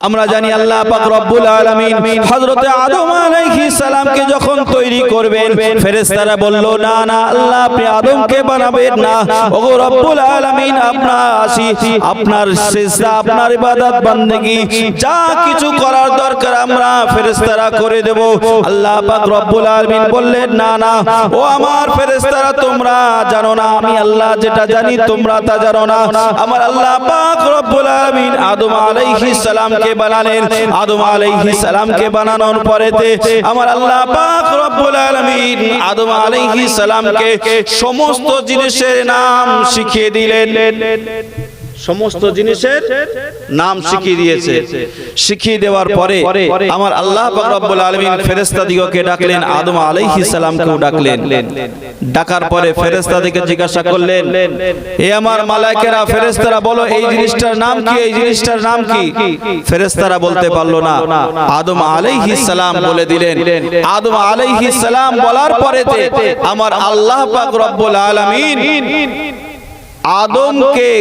আমরা জানি আল্লাহ পাক রব্বুল আলামিন হযরত আদম আলাইহিস সালামকে যখন তৈরি করবেন ফেরেশতারা বলল না না আল্লাহ আপনি আদমকে বানাবেন না, ওগো রব্বুল আলামিন আপনার সিজদা আপনার ইবাদত বান্দেগি যা কিছু করার দরকার আমরা ফেরেশতারা করে দেব। আল্লাহ পাক রব্বুল আলামিন বললেন না না ও আমার ফেরেশতারা তোমরা জানো না আমি আল্লাহ যেটা জানি তোমরা তা জানো না। আমার আল্লাহ পাক রব্বুল আলামিন আদম আলাইহিস সালামকে বানালেন। আদম আলাইহিস সালামকে বানানোর পরেতে আমার আল্লাহ পাক রব্বুল আলামিন আদম আলাইহিস সালামকে সমস্ত জিনিসের নাম শিখিয়ে দিলেন। সমস্ত জিনিসের নাম শিখিয়ে দিয়েছে। শিখিয়ে দেওয়ার পরে আমার আল্লাহ পাক রব্বুল আলামিন ফেরেশতাদিগকে ডাকলেন, আদম আলাইহিস সালামকেও ডাকলেন। ডাকার পরে ফেরেশতাদিগকে জিজ্ঞাসা করলেন, হে আমার মালায়েকেরা ফেরেশতারা বলো এই জিনিসটার নাম কি, এই জিনিসটার নাম কি? ফেরেশতারা বলতে পারলো না। আদম আলাইহিস সালাম বলে দিলেন। আদম আলাইহিস সালাম বলার পরেতে আমার আল্লাহ পাক রব্বুল আলামিন আদমকে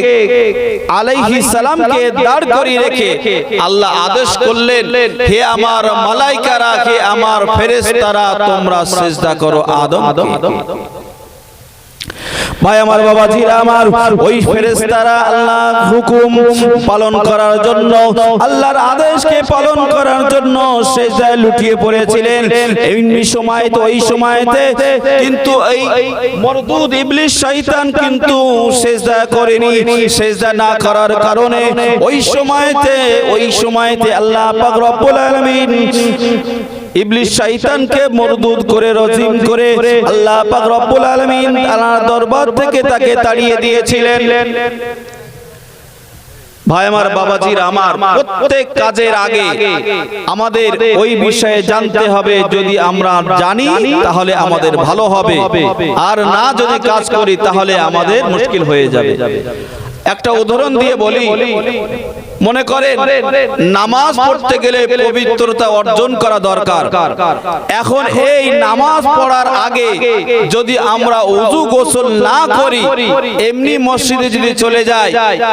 আলাইহিস সালামকে দাঁড় করিয়ে রেখে আল্লাহ আদেশ করলেন, হে আমার মালায়েকারা হে আমার ফেরেশতারা তোমরা সিজদা করো আদমকে। ভাই আমার বাবাজিরা আমার ওই ফেরেশতারা আল্লাহর হুকুম পালন করার জন্য আল্লাহর আদেশকে পালন করার জন্য সিজদায় লুটিয়ে পড়েছিলেন। এই সময় তো ওই সময়তে কিন্তু এই মরদুদ ইবলিস শয়তান কিন্তু সিজদা করেনি। সিজদা না করার কারণে ওই সময়তে আল্লাহ পাক রব্বুল আলামিন ইবলিস শয়তানকে মরদুদ করে রজিম করে আল্লাহ পাক রব্বুল আলামিন আল্লাহর দরবার থেকে তাকে তাড়িয়ে দিয়েছিলেন। ভাই আমার বাবাজিরা আমার প্রত্যেক কাজের আগে আমাদের ওই বিষয়ে জানতে হবে। যদি আমরা জানি তাহলে আমাদের ভালো হবে, আর না যদি কাজ করি তাহলে আমাদের মুশকিল হয়ে যাবে। একটা উদাহরণ দিয়ে বলি, মনে করেন নামাজ পড়তে গেলে পবিত্রতা অর্জন করা দরকার। এখন এই নামাজ পড়ার আগে যদি আমরা ওযু গোসল না করি এমনি মসজিদে যদি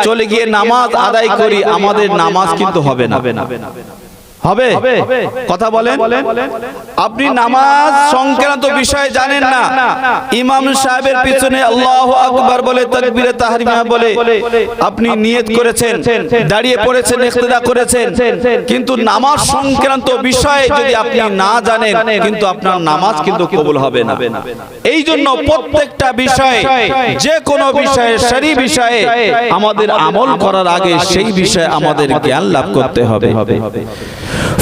চলে গিয়ে নামাজ আদায় করি আমাদের নামাজ কিন্তু হবে না। হবে কথা বলেন। আপনি নামাজ সংক্রান্ত বিষয় জানেন না, ইমাম সাহেবের পিছনে আল্লাহু আকবার বলে তাকবীরে তাহরিমা বলে আপনি নিয়ত করেছেন, দাঁড়িয়ে পড়েছেন, ইক্তেদা করেছেন, কিন্তু নামাজ সংক্রান্ত বিষয়ে যদি আপনি না জানেন কিন্তু আপনার নামাজ কিন্তু কবুল হবে না। এই জন্য প্রত্যেকটা বিষয়ে যে কোনো বিষয়ে শরঈ বিষয়ে আমাদের আমল করার আগে সেই বিষয়ে আমাদের জ্ঞান লাভ করতে হবে।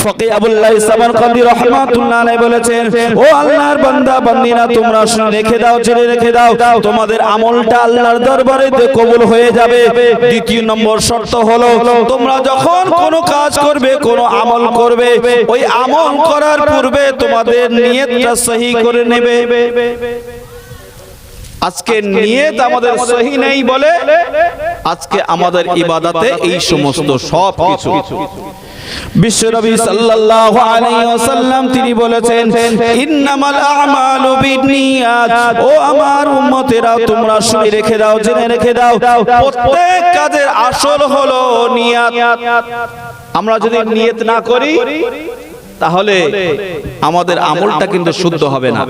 ফকি আবুল্লাহ সামারকান্দি রাহমাতুল্লাহ আলাইহি বলেছেন, ও আল্লাহর বান্দা বান্দিরা তোমরা শুনে রেখে দাও, জেনে রেখে দাও তোমাদের আমলটা আল্লাহর দরবারে কবুল হয়ে যাবে। দ্বিতীয় নম্বর শর্ত হলো তোমরা যখন কোনো কাজ করবে, কোনো আমল করবে, ওই আমল করার পূর্বে তোমাদের নিয়তটা সহি করে নেবে। আজকে নিয়ত আমাদের সহি নেই বলে আজকে আমাদের ইবাদতে এই সমস্ত সব কিছু। বিশ্বনবী সাল্লাল্লাহু আলাইহি ওয়াসাল্লাম তিনি বলেছেন, ইন্নামাল আমালু বিন্নিয়াত। ও আমার উম্মতেরা তোমরা শুনে রেখে দাও, জেনে রেখে দাও প্রত্যেক কাজের আসল হলো নিয়ত। আমরা যদি নিয়ত না করি তাহলে আমাদের আমলটা কিন্তু শুদ্ধ হবে না।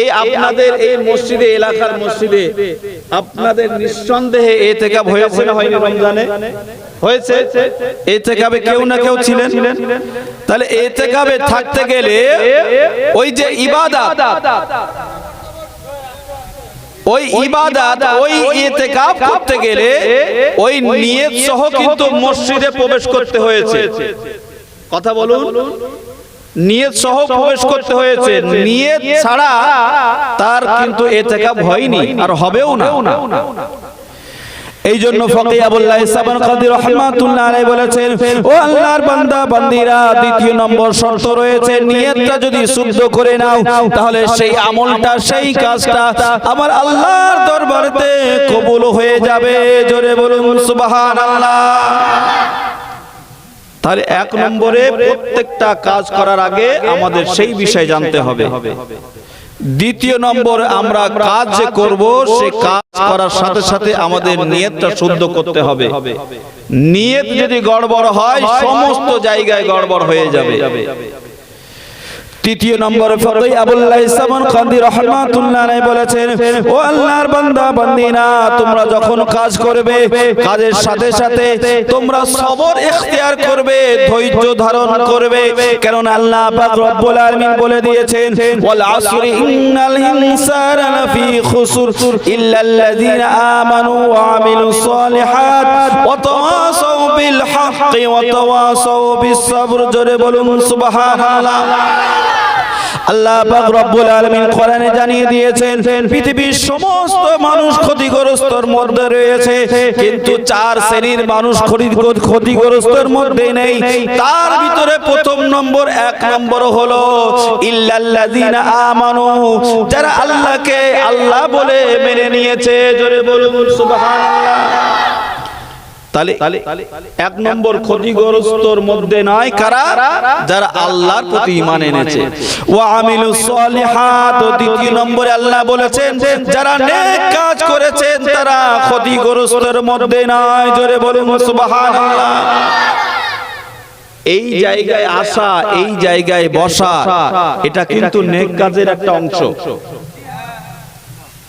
এই আপনাদের এই মসজিদে, এলাকার মসজিদে আপনাদের নিঃসন্দেহে ইতিকাফ হয়েছে না হয়নি? রমজানে হয়েছে। ইতিকাফে কেউ না কেউ ছিলেন। তাহলে ইতিকাফে থাকতে গেলে ওই যে ইবাদত, ওই ইতিকাফ করতে গেলে ওই নিয়ত সহ কিন্তু মসজিদে প্রবেশ করতে হয়েছে। কথা বলুন, নিয়ত সহ প্রবেশ করতে হয়েছে। নিয়ত ছাড়া তার কিন্তু ইতিকাফ হয়নি আর হবেও না। এই জন্য ফকি আবুল্লাহ সামারকান্দি রাহমাতুল্লাহ আলাইহি বলেছেন, ও আল্লাহর বান্দা বান্দিরা দ্বিতীয় নম্বর শর্ত রয়েছে, নিয়তটা যদি শুদ্ধ করে নাও তাহলে সেই আমলটা, সেই কাজটা আমার আল্লাহর দরবারেতে কবুল হয়ে যাবে। জোরে বলুন সুবহানাল্লাহ। তাহলে এক নম্বরে প্রত্যেকটা কাজ করার আগে আমাদের সেই বিষয় জানতে হবে। দ্বিতীয় নম্বর আমরা কাজ যে করব সে কাজ করার সাথে সাথে আমাদের নিয়তটা শুদ্ধ করতে হবে। নিয়ত যদি গড়বড় হয় সমস্ত জায়গায় গড়বড় হয়ে যাবে। তৃতীয় নম্বরে ফকি আবুল্লাহ ইসলাম কান্দি রাহমাতুল্লাহ আলাইহি বলেছেন, ও আল্লাহর বান্দা বান্দিনা, তোমরা যখন কাজ করবে কাজের সাথে সাথে তোমরা সবর ইখতিয়ার করবে, ধৈর্য ধারণ করবে। কারণ আল্লাহ পাক রব্বুল আলামিন বলে দিয়েছেন, ওয়াল আসরি ইন্নাল ইনসানা লাফি খুসর ইল্লাল্লাযিনা আমানু ওয়া আমিলুস সালিহাত ওয়া তাওয়াসাউ বিল হাক্কি ওয়া তাওয়াসাউ বিস সাবর। জোরে বলুন সুবহানাল্লাহ। আল্লাহ পাক রব্বুল আলামিন কোরআনে জানিয়ে দিয়েছেন পৃথিবীর সমস্ত মানুষ ক্ষতিগ্রস্তর মধ্যে রয়েছে, কিন্তু চার শ্রেণীর মানুষ ক্ষতিগ্রস্তর মধ্যে নেই। তার ভিতরে প্রথম নম্বর, এক নম্বর হলো ইল্লাল্লাযিনা আমানু, যারা আল্লাহকে আল্লাহ বলে মেনে নিয়েছে। জোরে বলুন সুবহানাল্লাহ। তাহলে এক নম্বর ক্ষতিগ্রস্তর মধ্যে নয় কারা? যারা আল্লাহর প্রতি ঈমান এনেছে। ওয়া আমিলুস সালিহাত, দ্বিতীয় নম্বরে আল্লাহ বলেছেন যারা নেক কাজ করেছেন তারা ক্ষতিগ্রস্তর মধ্যে নয়। জোরে বলুন সুবহানাল্লাহ। এই জায়গায় আসা, এই জায়গায় বসা, এটা কিন্তু নেক কাজের একটা অংশ।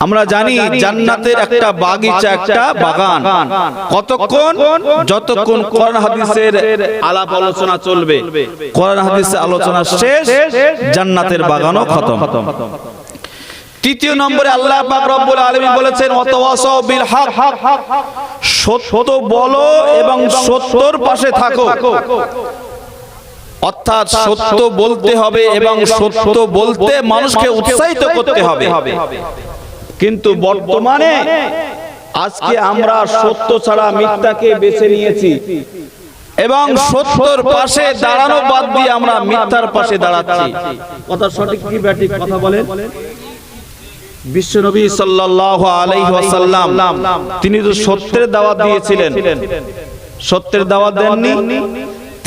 আমরা জানি জান্নাতের একটা বাগিচা, একটা বাগান কতক্ষণ? যতক্ষণ কোরআন হাদিসের আলাপ আলোচনা চলবে। কোরআন হাদিসের আলোচনা শেষ, জান্নাতের বাগানও খতম। তৃতীয় নম্বরে আল্লাহ পাক রব্বুল আলামিন বলেছেন ওয়াতাওয়াসাউ বিল হক, সত্য বলো এবং সত্যর পাশে থাকো। অর্থাৎ সত্য বলতে হবে এবং সত্য বলতে মানুষকে উৎসাহিত করতে হবে। কিন্তু বর্তমানে আজকে আমরা সত্য ছাড়া মিথ্যাকে বেছে নিয়েছি এবং সত্যর পাশে দাঁড়ানো বাদ দিয়ে আমরা মিথ্যার পাশে দাঁড়াচ্ছি। কথা সঠিক কি ব্যাঠিক কথা বলেন? বিশ্বনবী সাল্লাল্লাহু আলাইহি ওয়াসাল্লাম তিনি তো সত্যের দাওয়াত দিয়েছিলেন, সত্যের দাওয়াত দেননি।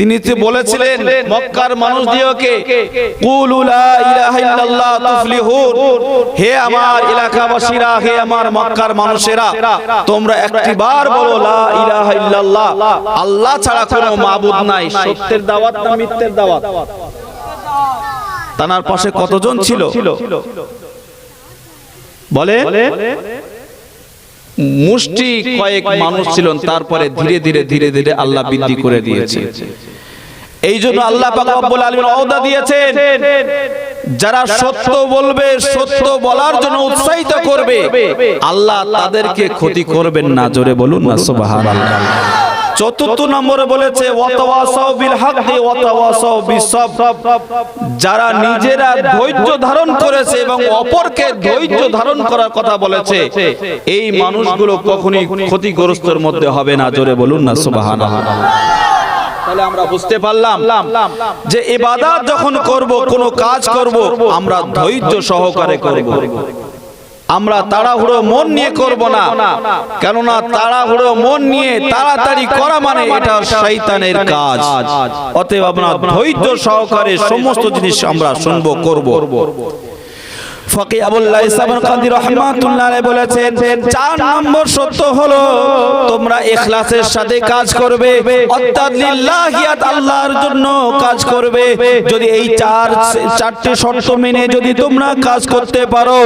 তিনি তো বলেছিলেন মক্কার মানুষদিওকে, কুলু লা ইলাহা ইল্লাল্লাহ তুফলিহুন, হে আমার এলাকাবাসীরা, হে আমার মক্কার মানুষেরা, তোমরা একটিবার বলো লা ইলাহা ইল্লাল্লাহ, আল্লাহ ছাড়া কোনো মাবুদ নাই। সত্যের দাওয়াত না মিথ্যের দাওয়াত? তার পাশে কতজন ছিল বলে? মুষ্টি কয়েক মানুষ ছিলেন। তারপরে ধীরে ধীরে ধীরে ধীরে আল্লাহ বৃদ্ধি করে দিয়েছে। এই জন্য আল্লাহ পাক রব্বুল আলামিন ওয়াদা দিয়েছেন যারা সত্য বলবে, সত্য বলার জন্য উৎসাহিত করবে, আল্লাহ তাদেরকে ক্ষতি করবেন না। জোরে বলুন না সুবহানাল্লাহ। চতুর্থ নম্বরে বলেছে ওয়াতাওয়াসাউ বিল হাক্কি ওয়াতাওয়াসাউ বিস সাবর, যারা নিজেরা ধৈর্য ধারণ করেছে এবং অপরকে ধৈর্য ধারণ করার কথা বলেছে, এই মানুষগুলো কখনোই ক্ষতিগ্রস্তর মধ্যে হবে না। জোরে বলুন না সুবহানাল্লাহ। তাহলে আমরা বুঝতে পারলাম যে ইবাদত যখন করব, কোন কাজ করব, আমরা ধৈর্য সহকারে করব। আমরা তাড়াহুড়ো মন নিয়ে করব না, কেননা তাড়াহুড়ো মন নিয়ে তাড়াতাড়ি করা মানে এটা শয়তানের কাজ। অতএব আমরা ধৈর্য সহকারে সমস্ত জিনিস আমরা শুনবো, করব। ফকি আবুল্লাহ ইসলাম কান্দি রাহমাতুল্লাহ আলাইহি বলেছেন 4 নম্বর সত্য হলো তোমরা ইখলাসের সাথে কাজ করবে, অর্থাৎ লিল্লাহিয়াত, আল্লাহর জন্য কাজ করবে। যদি এই চারটি শর্ত মেনে যদি তোমরা কাজ করতে পারো,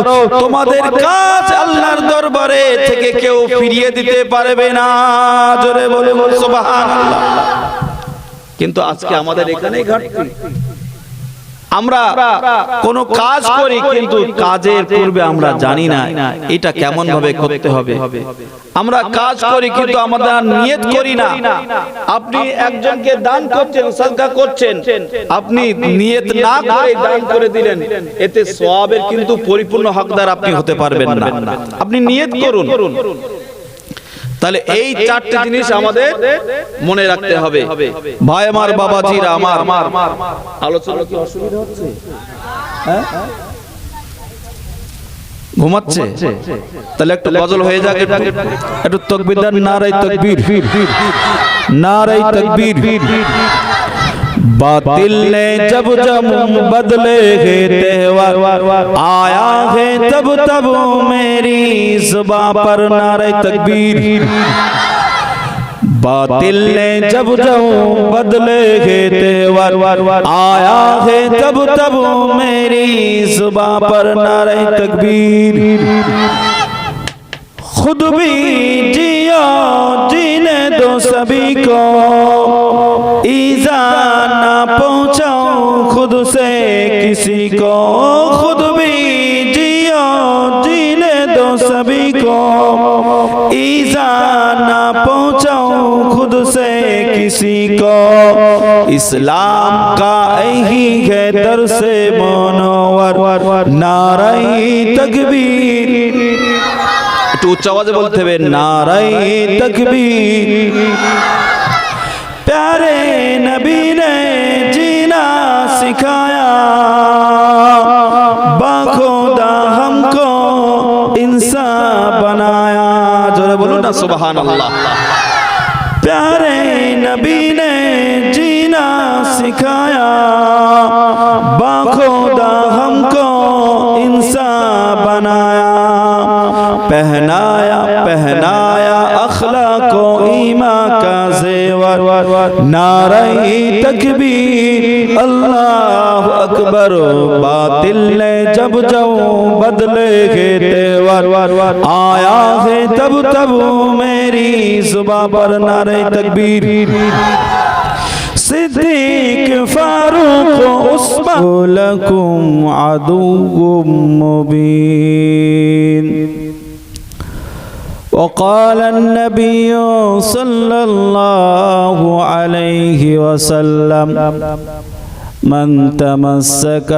তোমাদের কাজ আল্লাহর দরবারে থেকে কেউ ফিরিয়ে দিতে পারবে না। জোরে বলে সুবহানাল্লাহ। কিন্তু আজকে আমাদের এখানেই ঘাটতি। আমরা কোন কাজ করি কিন্তু কাজের পূর্বে আমরা জানি না এটা কেমন ভাবে করতে হবে। আমরা কাজ করি কিন্তু আমরা নিয়ত করি না। আপনি একজনকে দান করছেন, সাদকা করছেন, আপনি নিয়ত না করে দান করে দিলেন, এতে সওয়াবের কিন্তু পরিপূর্ণ হকদার আপনি হতে পারবেন না। আপনি নিয়ত করুন। তাহলে এই 4টি জিনিস আমাদের মনে রাখতে হবে। ভাই আমার, বাবাজিরা আমার, আলোচনা কি অসুবিধা হচ্ছে? হ্যাঁ, ঘুমাচ্ছে? তাহলে একটু গজল হয়ে যাক, একটু তাকবীর দেন। নারায়ে তাকবীর, নারায়ে তাকবীর। बातिल ने जब जब बदले है त्योहार, आया है तब तब मेरी ज़ुबां पर नारे तकबीर। बातिल ने जब जब बदले के तेवर आया है तब तब मेरी जुबां पर नारे तकबीर। खुद भी जियो जीने दो सभी को, ईज़ा ना पहुँचाओ खुद से किसी को। खुद भी जियो जीने दो सभी को, ईज़ा ना पहुँचाओ खुद से किसी को। इस्लाम का यही है दर्से मुनव्वर, नारे तकबीर। একটু উচ্চ আওয়াজে বলতে হবে নারায়ে তাকবীর। प्यारे नबी ने जीना सिखाया, बाखुदा हमको इंसान बनाया। जोरे बोलो ना सुभान अल्लाह। प्यारे नबी ने जीना सिखाया, बाखुदा हमको इंसान बनाया। पहनाया पहनाया अखलाक को ईमान का ज़ेवर, नारे तकबीर अल्लाह अकबर। बातिल ने जब जब बदले के तेवर आया है तब तब मेरी जुबां पर नारे तकबीर। सिद्दीक फारूक उस्मान लकुम अदुव्वुम मुबीन। وقال النبي صلى الله عليه وسلم من تمسك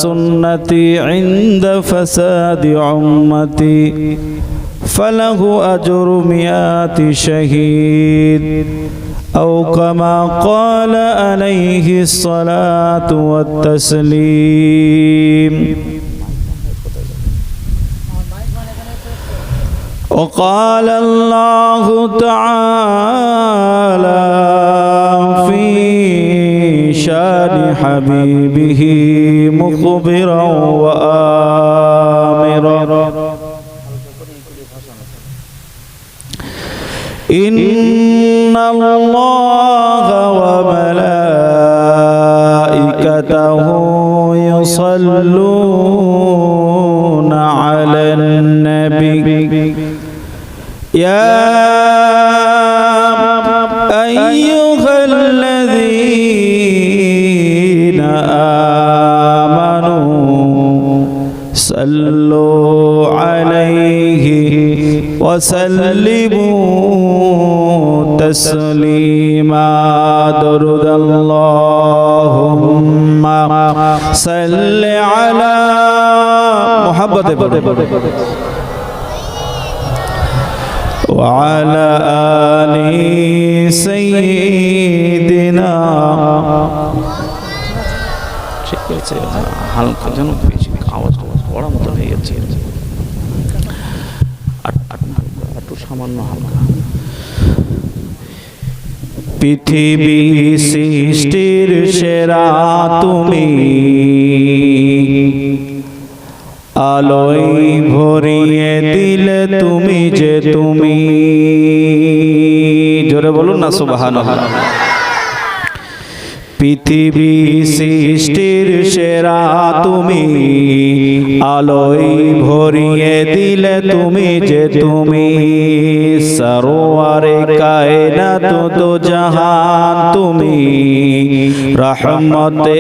سنتي عند فساد أمتي فله أجر 100 شهيد، أو كما قال عليه الصلاة والتسليم। وقال الله تعالى في شان حبيبه مخبرا وآمرا إن الله وملائكته يصلون على النبي يا أيها الذين آمنوا صلوا عليه وسلموا تسليما درود اللهم صل على محمد وعلى آل سيدنا ঠিক আছে হালকা যেন বেশি আওয়াজ বড় মতো হয়ে যাচ্ছে একটু সামান্য হালকা পৃথিবী সৃষ্টির সেরা তুমি আলোয় ভরিয়ে দিলে তুমি যে তুমি জোরে বলুন না সুবহানাল্লাহ পৃথিবী সৃষ্টির সেরা তুমি আলোয় ভরিয়ে দিলে তুমি যে তুমি সরওয়ারে কায়নাত দো জাহান তুমি রহমতে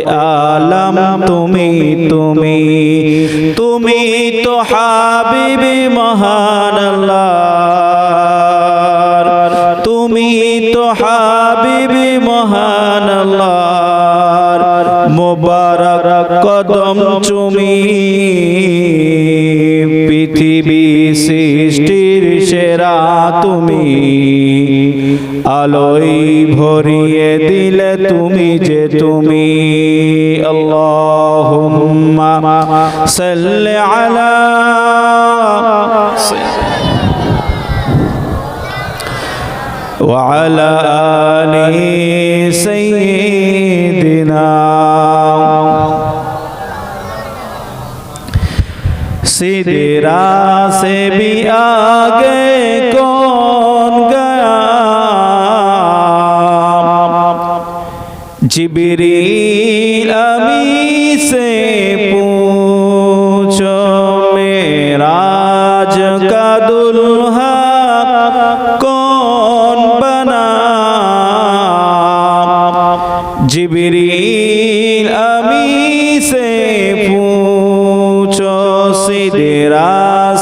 আলম তুমি তুমি তুমি তো হাবিবি মহান আল্লাহ তুমি তো হাবিবি মহান আল্লাহ মুবারক কদম চুমি পৃথিবী সৃষ্টির সেরা তুমি আলোয় ভরিয়ে দিলে তুমি যে তুমি আল্লাহুম্মা সাল্লি আলা وعلى آل سيدنا सिदरा से भी आगे कौन गया जिब्रील अमी से पूछो मेराज का दुल्हा कौन बना। जिब्रील अमी से पूछो सिदरा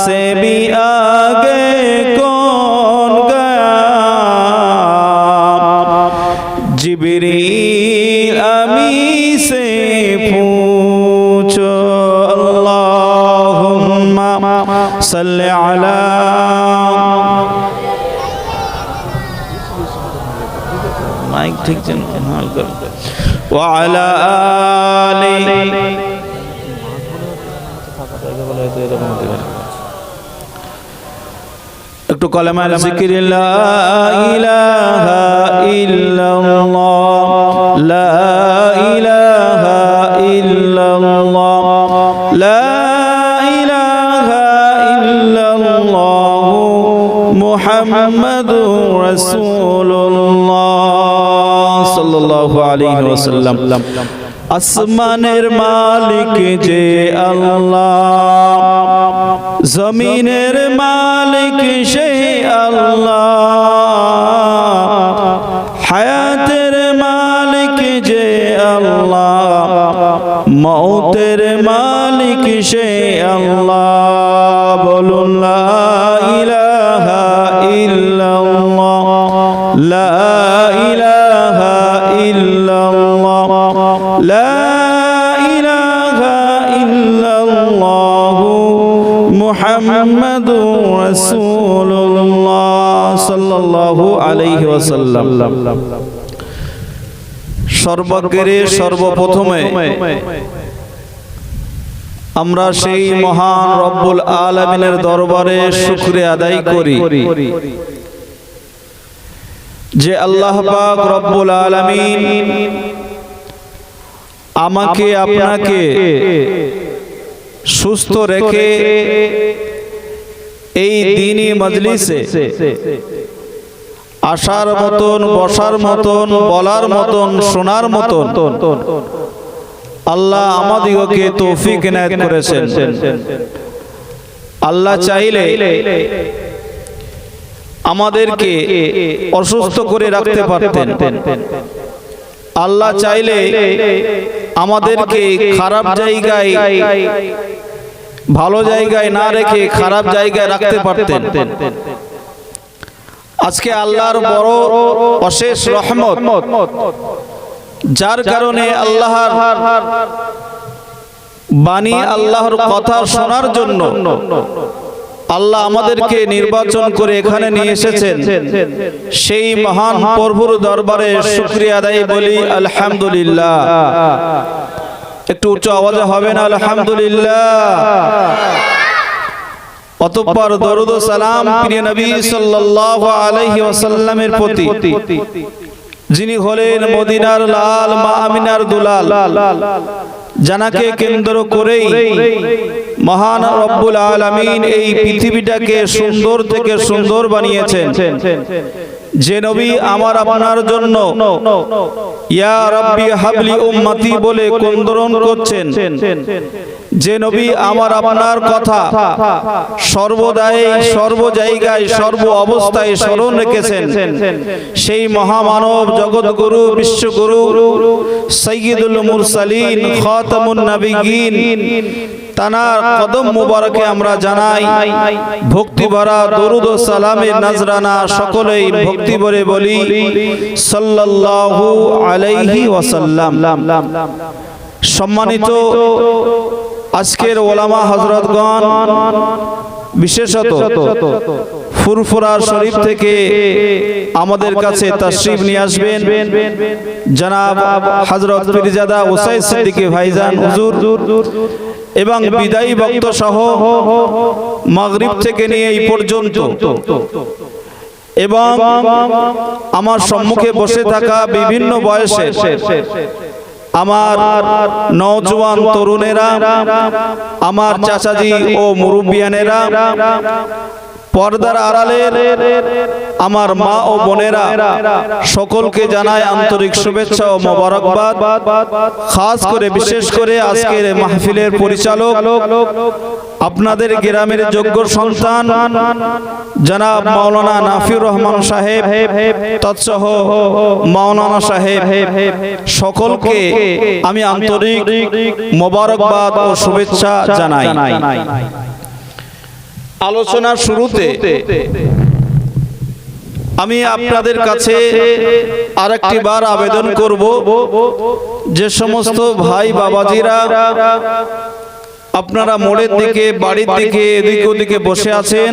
से भी आगे कौन गया। जिब्रील अमी से पूछो। अल्लाहुम्मा सल्लि अला माइक ठीक जन हाल कर व अला आली একটু কলেমা জিকির লা ইলাহা ইল্লাল্লাহ লা ইলাহা ইল্লাল্লাহ লা ইলাহা ইল্লাল্লাহ মুহাম্মাদুর রাসূলুল্লাহ সাল্লাল্লাহু আলাইহি ওয়াসাল্লাম। আসমানের মালিক যে আল্লাহ, জমিনের মালিক সে আল্লাহ, হায়াতের মালিক যে আল্লাহ, মৌতের মালিক সে আল্লাহ। বলুন লা ইলাহা ইল্লাল্লাহ লা ইলাহা ইল্লাল্লাহ লা ইলাহা ইল্লাল্লাহ মুহাম্মাদুর রাসূলুল্লাহ সাল্লাল্লাহু আলাইহি ওয়াসাল্লাম। সর্বজ্ঞের সর্বপ্রথমে আমরা সেই মহান রব্বুল আলামিনের দরবারে শুকরিয়া আদায় করি যে আল্লাহ পাক রব্বুল আলামিন আমাকে আপনাকে সুস্থ রেখে এই দ্বীনি মজলিসে আসার মতন, বসার মতন, বলার মতন, শোনার মতন আল্লাহ আমাদিগকে তৌফিক এনায়েত করেছেন। আল্লাহ চাইলে আমাদেরকে অসুস্থ করে রাখতে পারতেন। আল্লাহ চাইলে আমাদেরকে খারাপ জায়গায়, ভালো জায়গায় না রেখে খারাপ জায়গায় রাখতে পারতেন। আজকে আল্লাহর বড় অশেষ রহমত, যার কারণে আল্লাহর বাণী, আল্লাহর কথা শোনার জন্য আল্লাহ আমাদেরকে নির্বাচন করে এখানে নিয়ে এসেছেন। সেই মহান প্রভুর দরবারে শুকরিয়া আদায় বলি আলহামদুলিল্লাহ। একটু উচ্চ আওয়াজে হবে না আলহামদুলিল্লাহ? অতঃপর দরুদ ও সালাম প্রিয় নবী সাল্লাল্লাহু আলাইহি ওয়াসাল্লামের প্রতি, যিনি হলেন মদিনার লাল, মা আমিনার দুলাল, জানাকে কেন্দ্র করেই মহান রব্বুল আলামিন এই পৃথিবীটাকে সুন্দর থেকে সুন্দর বানিয়েছেন। যে নবী আমার আপনার জন্য ইয়া রাব্বি হাবলি উম্মতি বলে ক্রন্দন করছেন, যে নবী আমার আপনার কথা সর্বদাই, সর্ব জায়গায়, সর্ব অবস্থায় স্মরণ রেখেছেন, সেই মহামানব, জগৎগুরু, বিশ্বগুরু, সাইয়্যিদুল মুরসালিন, খাতামুন নবিয়্যিন, তানার কদম মুবারকে আমরা জানাই ভক্তি ভরা দরুদ ও সালামের নজরানা। সকলেই ভক্তি ভরে বলি সাল্লাল্লাহু আলাইহি ওয়াসাল্লাম। সম্মানিত আজকের ওলামা হযরতগণ, বিশেষত ফুরফুরা শরীফ থেকে আমাদের কাছে তাশরীফ নিয়ে আসবেন জনাব হযরত পীরজাদা উসাইদ সিদ্দিকী ভাইজান হুজুর, এবং বিদায়ী বক্তা সহ মাগরিব থেকে নিয়ে এই পর্যন্ত, এবং আমার সম্মুখে বসে থাকা বিভিন্ন বয়সের আমার নওজোয়ান তরুণেরা, আমার চাচাজি ও মুরব্বিয়ানেরা, পর্দার আড়ালের আমার মা ও বোনেরা সকলকে জানাই আন্তরিক শুভেচ্ছা ও মোবারকবাদ। খাস করে বিশেষ করে আজকের মাহফিলের পরিচালক আপনাদের গ্রামের যোগ্য সন্তান জনাব মাওলানা নাফিউর রহমান সাহেব তৎসহ মাওলানা সাহেব সকলকে আমি আন্তরিক মোবারকবাদ ও শুভেচ্ছা জানাই। আলোচনার শুরুতে আমি আপনাদের কাছে আরেকটি বার আবেদন করব, যে সমস্ত ভাই বাবাজিরা আপনারা মোড়ের দিকে, বাড়ির দিকে, এদিকে ওদিকে বসে আছেন,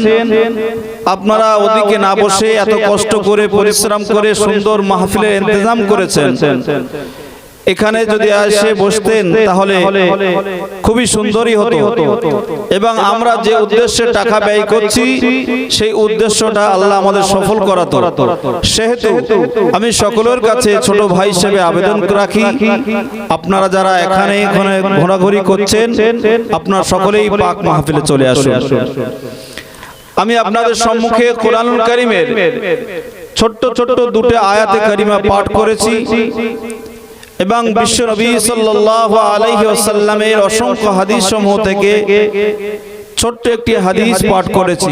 আপনারা ওদিকে না বসে এত কষ্ট করে পরিশ্রম করে সুন্দর মাহফিলের ইন্তজাম করেছেন, এখানে যদি এসে বসতেন তাহলে খুবই সুন্দরই হতো এবং আমরা যে উদ্দেশ্যে টাকা ব্যয় করছি সেই উদ্দেশ্যটা আল্লাহ আমাদের সফল করাতো। সেহেতু আমি সকলের কাছে ছোট ভাই হিসেবে আবেদন রাখি, আপনারা যারা এখানে ঘোরাঘুরি করছেন আপনারা সকলেই পাক মাহফিলে চলে আসুন। আমি আপনাদের সম্মুখে কোরআনুল কারীমের ছোট্ট ছোট্ট দুটো আয়াতে কারিমা পাঠ করেছি এবং বিশ্ব নবী সাল্লাল্লাহু আলাইহি ওয়াসাল্লামের অসংখ্য হাদিস সমূহ থেকে ছোট্ট একটি হাদিস পাঠ করেছি।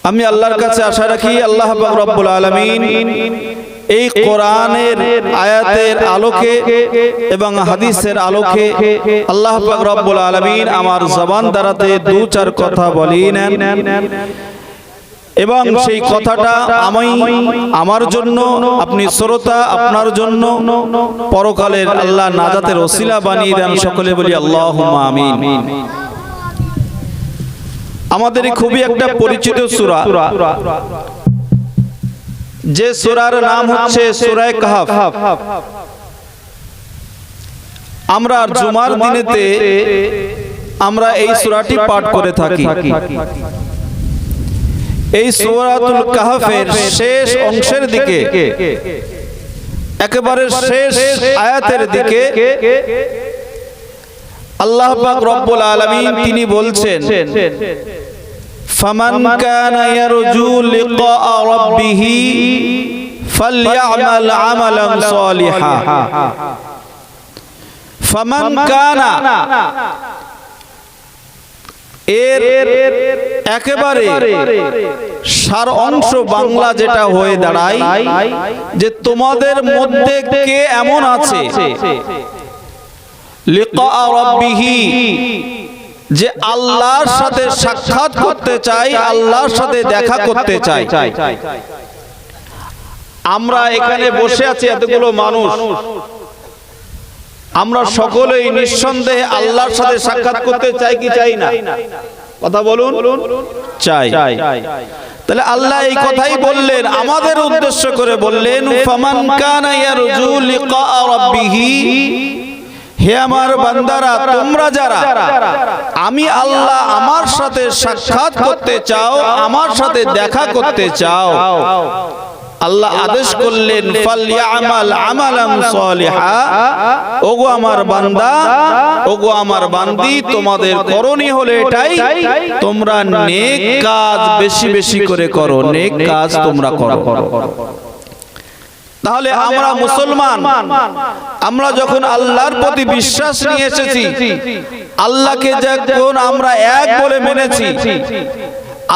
আমি আল্লাহর কাছে আশা রাখি আল্লাহ পাক রব্বুল আলামিন এই কোরআনের আয়াতের আলোকে এবং হাদিসের আলোকে আল্লাহ পাক রব্বুল আলামিন আমার জবান দ্বারাতে দু চার কথা বলিয়ে নেন এবং সেই কথাটা আমি আমার জন্য, আপনি শ্রোতা আপনার জন্য পরকালের আল্লাহ নাজাতের ওসিলা বানিয়ে দেন। সকলে বলি আল্লাহুম্মা আমিন। আমাদের খুবই একটা পরিচিত সূরা, যে সূরার নাম হচ্ছে সূরা কাহফ। আমরা জুমার দিনেতে আমরা এই সূরাটি পাঠ করে থাকি। এই সূরাতুল কাহফের শেষ অংশের দিকে, একেবারে শেষ আয়াতের দিকে আল্লাহ পাক রব্বুল আলামিন তিনি বলছেন, ফামান কানা ইয়ারজু লিকা রাব্বিহি ফালইআমাল আমালান সালিহা। ফামান কানা এর একেবারে সার অংশ বাংলা যেটা হয়ে দাঁড়ায় যে তোমাদের মধ্যে কে এমন আছে লিকা রাব্বিহি, যে আল্লাহর সাথে সাক্ষাৎ করতে চাই, আল্লাহর সাথে দেখা করতে চাই। আমরা এখানে বসে আছি এতগুলো মানুষ, আমরা সকলেই নিঃসন্দেহে আল্লাহর সাথে সাক্ষাৎ করতে চাই কি চাই না? কথা বলুন, চাই। তাহলে আল্লাহ এই কথাই বললেন, আমাদের উদ্দেশ্য করে বললেন, ফামান কানা ইয়ারজু লিকা রাব্বিহি, হে আমার বান্দারা তোমরা যারা আমি আল্লাহ আমার সাথে সাক্ষাৎ করতে চাও, আমার সাথে দেখা করতে চাও, আল্লাহ আদেশ করলেন ফালইআমাল আমালান সালিহা, ওগো আমার বান্দা, ওগো আমার বান্দি, তোমাদের করণীয় হলো এটাই, তোমরা নেক কাজ বেশি বেশি করে করো, নেক কাজ তোমরা করো। তাহলে আমরা মুসলমান, আমরা যখন আল্লাহর প্রতি বিশ্বাস নিয়ে এসেছি, আল্লাহকে যখন আমরা এক বলে মেনেছি,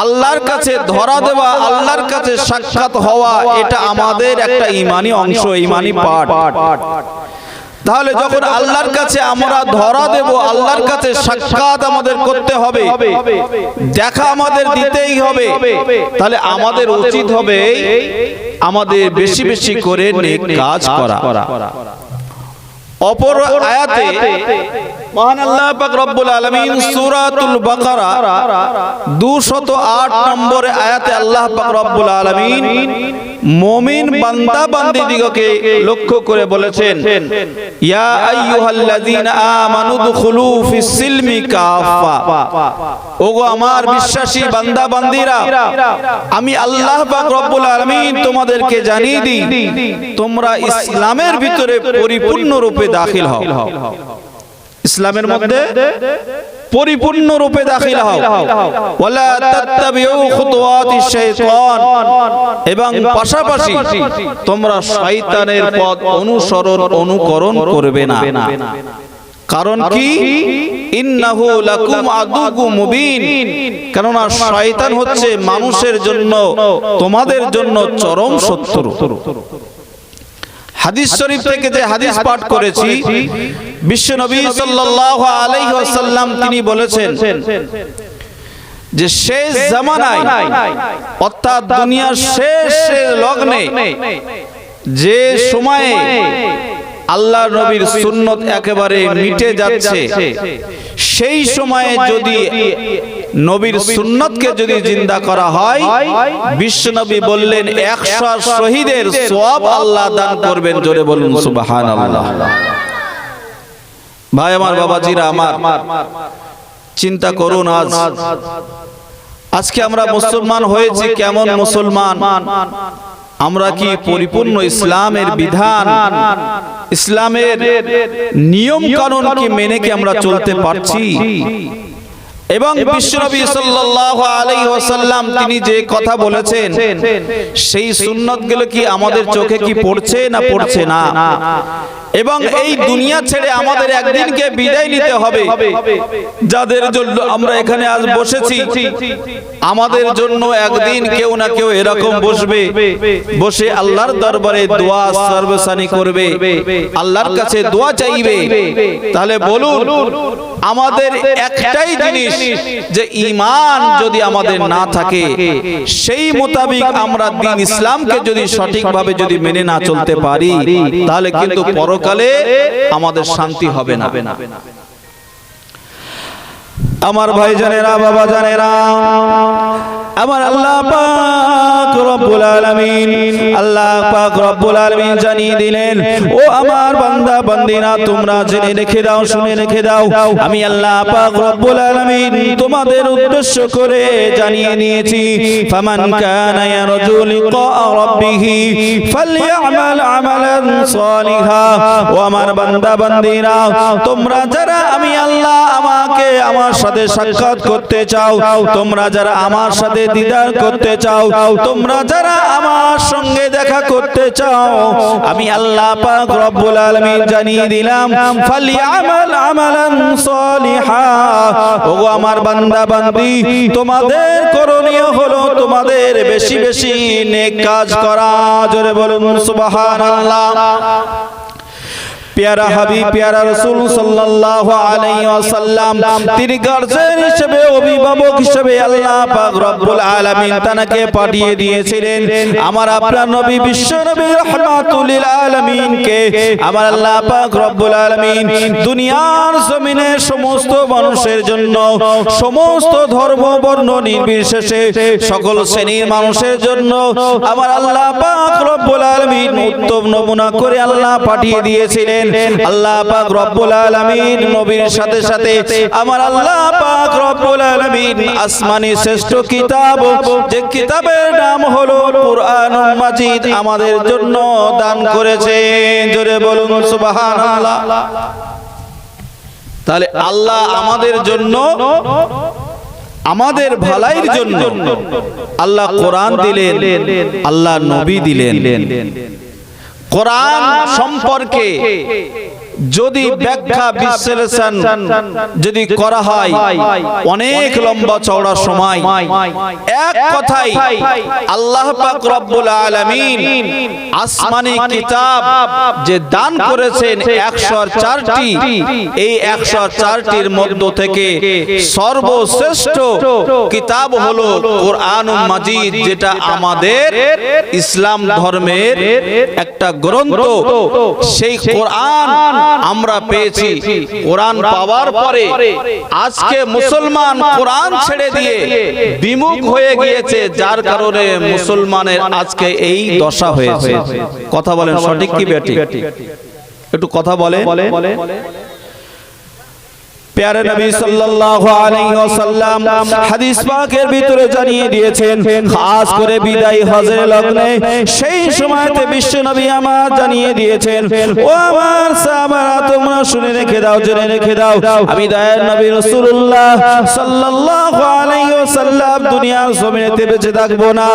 আল্লাহর কাছে ধরা দেওয়া, আল্লাহর কাছে সাক্ষাৎ হওয়া, এটা আমাদের একটা ঈমানি অংশ, ঈমানি পাঠ। তাহলে যখন আল্লাহর কাছে আমরা ধরা দেব, আল্লাহর কাছে সাক্ষাৎ আমাদের করতে হবে, দেখা আমাদের দিতেই হবে, তাহলে আমাদের উচিত হবে আমাদের বেশি বেশি করে নেক কাজ করা। অপর আয়াতে মহান আল্লাহ পাক রব্বুল আলামিন সূরাতুল বাকারা 208 নম্বর আয়াতে আল্লাহ পাক রব্বুল আলামিন মুমিন বান্দা বান্দীদিগকে লক্ষ্য করে বলেছেন, ইয়া আইয়ুহাল্লাযীনা আমানু দুখুলু ফিস সিলমি কাফা, ওগো আমার বিশ্বাসী বান্দা বান্দীরা, আমি আল্লাহ পাক রব্বুল আলামিন তোমাদেরকে জানিয়ে দিই, তোমরা ইসলামের ভিতরে পরিপূর্ণ রূপে দাখিল হও। ইসলামের মধ্যে পরিপূর্ণ রূপে দাখিল হও। ওয়ালা তাত্তাবিউ খুতুওয়াতিশ শাইতান, এবং পাশাপাশি তোমরা শয়তানের পথ অনুকরণ করবে না। কারণ কি? ইন্নাহু লাকুম আদুউম মুবিন, কারণ শয়তান হচ্ছে মানুষের জন্য, তোমাদের জন্য চরম শত্রু। হাদিস শরীফ থেকে যে হাদিস পাঠ করেছি, বিশ্বনবী সাল্লাল্লাহু আলাইহি ওয়াসাল্লাম তিনি বলেছেন যে শেষ জামানায়, অর্থাৎ দুনিয়ার শেষ লগ্নে, যে সময়ে আল্লাহর নবীর সুন্নত একেবারে মিটে যাচ্ছে, সেই সময়ে যদি নবীর সুন্নতকে যদি জিন্দা করা হয়, বিশ্বনবী বললেন 100 শহীদের সওয়াব আল্লাহ দান করবেন। জোরে বলুন সুবহানাল্লাহ। ভাই আমার, বাবাজিরা আমার, চিন্তা করুন, আজকে আমরা মুসলমান হয়েছি। কেমন মুসলমান? আমরা কি পরিপূর্ণ ইসলামের বিধান, ইসলামের নিয়ম কানুন কি মেনে কি আমরা চলতে পারছি? এবং বিশ্বনবী সাল্লাল্লাহু আলাইহি ওয়াসাল্লাম তিনি যে কথা বলেছেন, সেই সুন্নতগুলো কি আমাদের চোখে কি পড়ছে না পড়ছে না? এবং এই দুনিয়া ছেড়ে আমাদের একদিনকে বিদায় নিতে হবে। যাদের জন্য আমরা এখানে আজ বসেছি, আমাদের জন্য একদিন কেউ না কেউ এরকম বসবে, বসে আল্লাহর দরবারে দোয়া সর্বসানি করবে, আল্লাহর কাছে দোয়া চাইবে। তাহলে বলুন, আমাদের একটাই জিনিস, যে ঈমান যদি আমাদের না থাকে, সেই মোতাবেক আমরা দ্বীন ইসলামকে যদি সঠিকভাবে যদি মেনে না চলতে পারি, তাহলে কিন্তু পরকালে আমাদের শান্তি হবে না। আমার ভাই জানেরা, বাবা জানেরা, আমার আল্লাহ পাক রব্বুল আলামিন, আল্লাহ পাক রব্বুল আলামিন জানিয়ে দিলেন, ও আমার বান্দা বান্দিরা, তোমরা জেনে রেখে দাও, শুনে রেখে দাও, আমি আল্লাহ পাক রব্বুল আলামিন তোমাদের উদ্দেশ্য করে জানিয়ে নিয়েছি, ফামান কানা ইয়ারজু লিকা রাব্বিহ ফালইআমাল আমালান সালিহা। ও আমার বান্দা বান্দিরা, তোমরা যারা আমি আল্লাহ আমাকে আমার সাথে সাক্ষাৎ করতে চাও, তোমরা যারা আমার সাথে দিদার করতে চাও, তোমরা যারা আমার সঙ্গে দেখা করতে চাও, আমি আল্লাহ পাক রব্বুল আলামিন জানিয়ে দিলাম, ফালইআমাল আমালান সালিহা। ওগো আমার বান্দা বান্দি, তোমাদের করণীয় হলো তোমাদের বেশি বেশি নেক কাজ করা। জোরে বলুন সুবহানাল্লাহ। প্যারা হাবিব, প্যারা রাসূল সাল্লাল্লাহু আলাইহি ওয়াসাল্লাম, তিনি গার্জিয়ান হিসেবে, অভিভাবক হিসেবে আল্লাহ পাক রব্বুল আলামিন তাকে পাঠিয়ে দিয়েছিলেন আমার আপনার নবী বিশ্ব নবী রাহমাতুল লিল আলামিনকে। আমার আল্লাহ পাক রব্বুল আলামিন দুনিয়ার জমিনে সমস্ত মানুষের জন্য, সমস্ত ধর্ম বর্ণ নির্বিশেষে সকল শ্রেণীর মানুষের জন্য আমার আল্লাহ পাক রব্বুল আলামিন উত্তম নমুনা করে আল্লাহ পাঠিয়ে দিয়েছিলেন। আল্লাহ পাক রব্বুল আলামিন নবীর সাথে সাথে আমার আল্লাহ পাক রব্বুল আলামিন আসমানি শ্রেষ্ঠ কিতাব, যে কিতাবের নাম হলো কুরআনুল মাজিদ, আমাদের জন্য দান করেছেন। জোরে বলুন সুবহানাল্লাহ। তাহলে আল্লাহ আমাদের জন্য, আমাদের ভালাইয়ের জন্য আল্লাহ কোরআন দিলেন, আল্লাহ নবী দিলেন। কোরআন সম্পর্কে যদি ব্যাখ্যা বিশ্লেষণ যদি করা হয়, অনেক লম্বা চওড়া সময়। এক কথাই আল্লাহ পাক রব্বুল আলামিন আসমানি কিতাব যে দান করেছেন 104টি, এই 104টির মধ্য থেকে সর্বশ্রেষ্ঠ কিতাব হলো কোরআনুল মাজিদ, যেটা আমাদের ইসলাম ধর্মের একটা গ্রন্থ। সেই কোরআন আমরা পেয়েছি। কোরআন পাওয়ার পরে আজকে মুসলমান কোরআন ছেড়ে দিয়ে বিমুখ হয়ে গিয়েছে, যার কারণে মুসলমানের আজকে এই দশা হয়েছে। কথা বলেন, সঠিক কি বেঠিক? একটু কথা বলে। প্যারে নবী সাল্লাল্লাহু আলাইহি ওয়াসাল্লাম হাদিস পাকের ভিতরে জানিয়ে দিয়েছেন, খাস করে বিদায় হজের লগ্নে সেই সময়তে বিশ্ব নবী আমার জানিয়ে দিয়েছেন, ও আমার সাহাবারা তোমরা শুনে রেখে দাও, জেনে রেখে দাও, আমি দয়ার নবী রাসূলুল্লাহ সাল্লাল্লাহু আলাইহি ওয়াসাল্লাম দুনিয়ার জমিনেতে বেঁচে থাকবো না।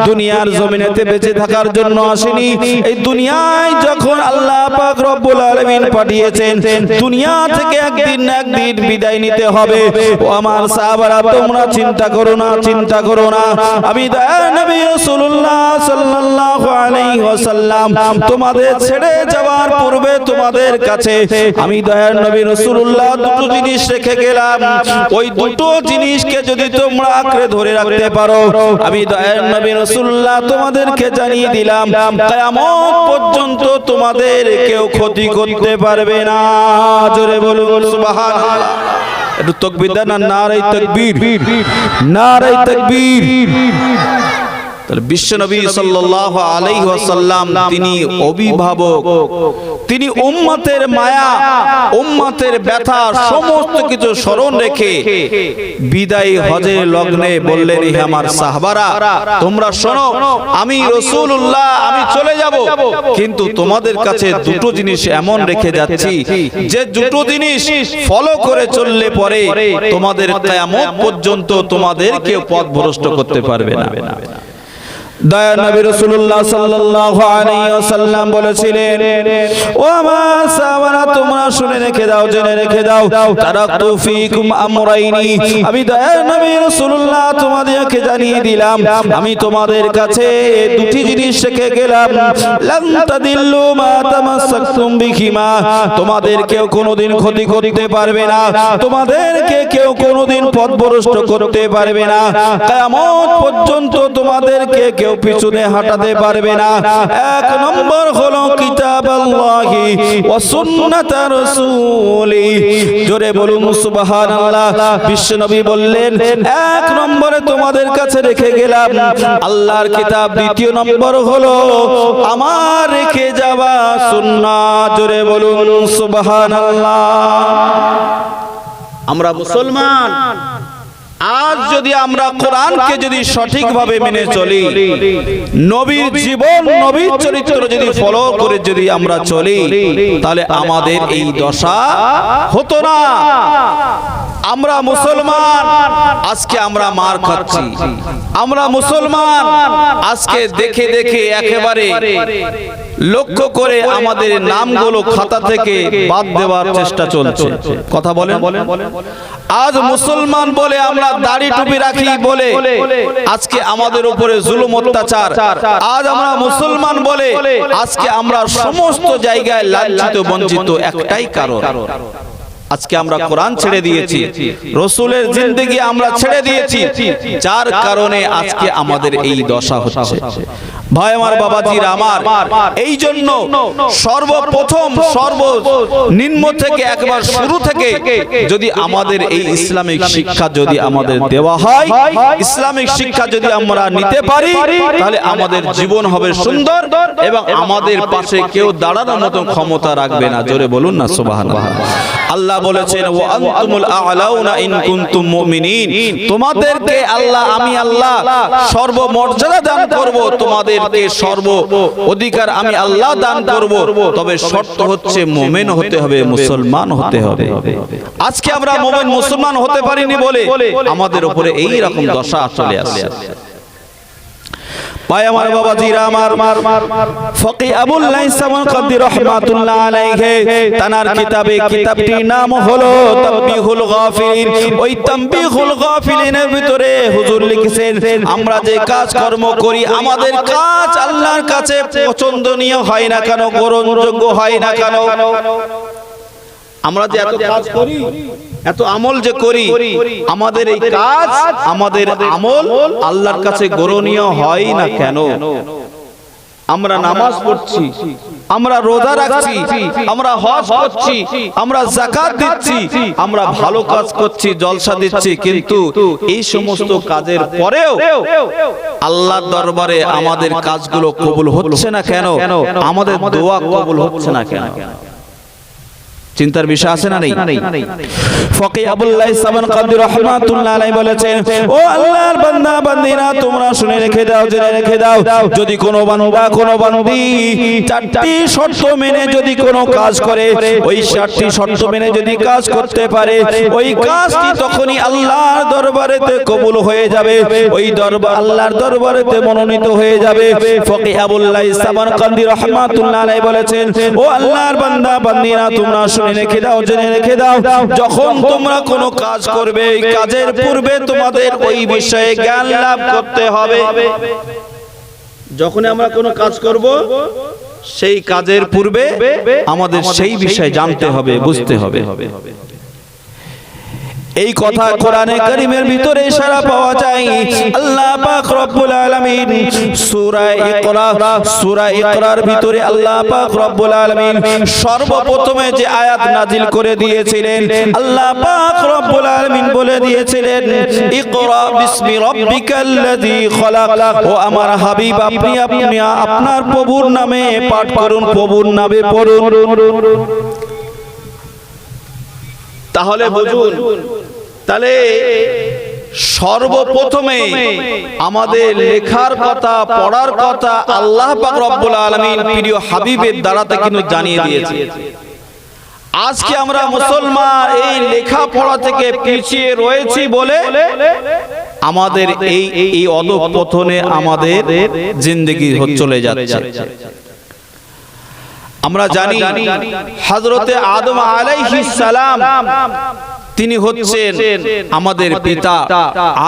দুনিয়ার জমিনেতে বেঁচে থাকার জন্য আসেনি, এই দুনিয়ায় যখন আল্লাহ পাক রব্বুল আলামিন পাঠিয়েছেন, দুনিয়া থেকে একদিন না একদিন বিদায় নিতে হবে। ও আমার সাহাবারা তোমরা চিন্তা করো না, চিন্তা করো না, আমি দয়ার নবী রাসূলুল্লাহ সাল্লাল্লাহু আলাইহি ওয়াসাল্লাম তোমাদের ছেড়ে যাওয়ার পূর্বে তোমাদের কাছে আমি দয়ার নবী রাসূলুল্লাহ দুটো জিনিস রেখে গেলাম। ওই দুটো জিনিসকে যদি তোমরা আঁকড়ে ধরে রাখতে পারো, আমি দয়ার নবী রাসূলুল্লাহ তোমাদেরকে জানিয়ে দিলাম, কিয়ামত পর্যন্ত তোমাদের কেউ ক্ষতি করতে পারবে না। জোরে বলুন সুবহানাল্লাহ। একটু তাকবীর দেন, নারে তাকবীর, নারে তাকবীর। তাহলে বিশ্বনবী সাল্লাল্লাহু আলাইহি ওয়াসাল্লাম তিনি অভিভাবক, তিনি উম্মতের মায়া, উম্মতের ব্যথা সমস্ত কিছু স্মরণ রেখে বিদায় হজের লগ্নে বললেন, হে আমার সাহাবারা তোমরা শোনো, আমি রাসূলুল্লাহ আমি চলে যাব, কিন্তু তোমাদের কাছে দুটো জিনিস এমন রেখে যাচ্ছি যে দুটো জিনিস ফলো করে চললে পরে তোমাদের কিয়ামত পর্যন্ত তোমাদেরকে পথভ্রষ্ট করতে পারবে না। দয়া নবী রাসূলুল্লাহ সাল্লাল্লাহু আলাইহি ওয়াসাল্লাম বলেছিলেন, ও আমার সাহাবারা তোমরা শুনে রেখে দাও, জেনে রেখে দাও, তারাকতু ফীকুম আমরাইনি, আমি দয়া নবী রাসূলুল্লাহ তোমাদেরকে জানিয়ে দিলাম, আমি তোমাদের কাছে দুটি জিনিস রেখে গেলাম, লান তাদিল্লু মা তামাসসাকতুম বিহিমা, তোমাদের কেউ কোনোদিন ক্ষতি করতে পারবে না, তোমাদেরকে কেউ কোনোদিন পথভ্রষ্ট করতে পারবে না, কিয়ামত পর্যন্ত তোমাদেরকে কেউ পিছনে হাঁটাতে পারবে না। এক নম্বর হলো কিতাবাল্লাহি ওয়া সুন্নাত রাসূলি। জোরে বলুন সুবহানাল্লাহ। বিশ্বনবী বললেন, এক নম্বরে তোমাদের কাছে রেখে গেলাম আল্লাহর কিতাব, দ্বিতীয় নম্বর হলো আমার রেখে যাওয়া সুন্নাত। জোরে বলুন সুবহানাল্লাহ। আমরা মুসলমান, আজ যদি আমরা কোরআনকে যদি সঠিকভাবে মেনে চলি, নবীর জীবন নবীর চরিত্র যদি ফলো করে যদি আমরা চলি, তাহলে আমাদের এই দশা হতো না। আমরা মুসলমান, আজকে আমরা মার খাচ্ছি। আমরা মুসলমান, আজকে দেখে দেখে একেবারে লক্ষ্য করে আমাদের নামগুলো খাতা থেকে বাদ দেওয়ার চেষ্টা চলছে। কথা বলেন। আজ মুসলমান বলে আমরা দাড়ি টুপি রাখি বলে আজকে আমাদের উপরে জুলুম অত্যাচার। আজ আমরা মুসলমান বলে আজকে আমরা সমস্ত জায়গায় লাঞ্ছিত বঞ্চিত, একটাই কারণ আজকে আমরা কোরআন ছেড়ে দিয়েছি, রাসূলের জিন্দেগি আমরা ছেড়ে দিয়েছি, যার কারণে আজকে আমাদের এই দশা হচ্ছে। ভাই আমার, বাবাজিরা আমার, এই জন্য সর্বপ্রথম সর্বনিম্ন থেকে একবার শুরু থেকে যদি আমাদের এই ইসলামিক শিক্ষা যদি আমাদের দেওয়া হয়, ইসলামিক শিক্ষা যদি আমরা নিতে পারি, তাহলে আমাদের জীবন হবে সুন্দর এবং আমাদের পাশে কেউ দাঁড়ানোর মতো ক্ষমতা রাখবে না। জোরে বলুন না সুবহানাল্লাহ। আল্লাহ বলেছেন, ওয়া আনতুমুল আ'লাউনা ইন কুনতুম মুমিনিন, তোমাদেরকে আল্লাহ আমি আল্লাহ সর্বমর্যাদা দান করব, তোমাদেরকে সর্ব অধিকার আমি আল্লাহ দান করব, তবে শর্ত হচ্ছে মুমিন হতে হবে, মুসলমান হতে হবে। আজকে আমরা মুমিন মুসলমান হতে পারিনি বলে আমাদের উপরে এই রকম দশা চলে আসছে। ভাই আমার, বাবাজিরা আমার, ফকি আবুল লাইস সামারকান্দি রাহমাতুল্লাহ আলাইহি তানার কিতাবে, কিতাবটির নাম হলো তানবীহুল গাফিলিন। ওই তানবীহুল গাফিলিনের ভিতরে হুজুর লিখেছেন, আমরা যে কাজ কর্ম করি, আমাদের কাজ আল্লাহর কাছে পছন্দনীয় হয় না কেন, গ্রহণযোগ্য হয় না কেন, আমরা যে এত কাজ করি, এত আমল যে করি, আমাদের এই কাজ, আমাদের আমল আল্লাহর কাছে গ্রহণীয় হয় না কেন? আমরা নামাজ পড়ছি, আমরা রোজা রাখছি, আমরা হজ করছি, আমরা যাকাত দিচ্ছি, আমরা ভালো কাজ করছি, জলসা দিচ্ছি, কিন্তু এই সমস্ত কাজের পরেও আল্লাহর দরবারে আমাদের কাজগুলো কবুল হচ্ছে না কেন? আমাদের দোয়া কবুল হচ্ছে না কেন? চিন্তার বিষয় আছে না নেই? ফকি আবুল্লাহ সামারকান্দি রাহমাতুল্লাহ আলাইহি বলেছেন, ও আল্লাহর বান্দা বান্দিরা, তোমরা শুনে রেখে দাও, জেনে রেখে দাও, যদি কোনো বান্দা কোনো বান্দি চারটি শর্ত মেনে যদি কোনো কাজ করে, ওই চারটি শর্ত মেনে যদি কাজ করতে পারে, ওই কাজটি তখনই আল্লাহর দরবারেতে কবুল হয়ে যাবে, ওই দরবার আল্লাহর দরবারেতে মনোনীত হয়ে যাবে। ফকি আবুল্লাহ সামারকান্দি রাহমাতুল্লাহ আলাইহি বলেছেন, ও আল্লাহর বান্দা বান্দিরা, তোমরা রেখে দাও, জেনে রেখে দাও, যখন তোমরা কোনো কাজ করবে, এই কাজের পূর্বে তোমাদের ওই বিষয়ে জ্ঞান লাভ করতে হবে। যখন আমরা কোনো কাজ করব, সেই কাজের পূর্বে আমাদের সেই বিষয়ে জানতে হবে, বুঝতে হবে। এই কথা কোরআনে কারীমের ভিতরে ইশারা পাওয়া যায়। আল্লাহ পাক রব্বুল আলামিন সূরা ইকরার ভিতরে আল্লাহ পাক রব্বুল আলামিন সর্বপ্রথমে যে আয়াত নাজিল করে দিয়েছিলেন, আল্লাহ পাক রব্বুল আলামিন বলে দিয়েছিলেন, ইকরা বিসমি রাব্বিকাল্লাযী খালাক। ও আমার হাবিব, আপনি আপনার প্রভুর নামে পাঠ করুন, প্রভুর নামে পড়ুন। তাহলে বুঝুন, তাহলে সর্বপ্রথমে আমাদের লেখার কথা, পড়ার কথা আল্লাহ পাক রব্বুল আলামিন প্রিয় হাবিবের দ্বারাতে কিন্তু জানিয়ে দিয়েছে। আজকে আমরা মুসলমান এই লেখাপড়া থেকে পিছিয়ে রয়েছি বলে আমাদের এই অধঃপতনে আমাদের জিন্দেগি চলে যাচ্ছে। আমরা জানি হযরতে আদম আলাইহিস সালাম তিনি হচ্ছেন আমাদের পিতা।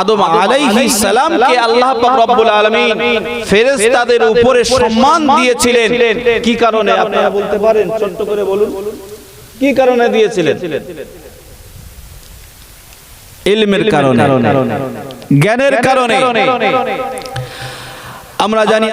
আদম আলাইহিস সালামকে আল্লাহ পাক রব্বুল আলামিন ফেরেশতাদের উপরে সম্মান দিয়েছিলেন। কি কারণে আপনারা বলতে পারেন? ছোট্ট করে বলুন, কি কারণে দিয়েছিলেন? ইলমের কারণে, জ্ঞানের কারণে। আমরা জানি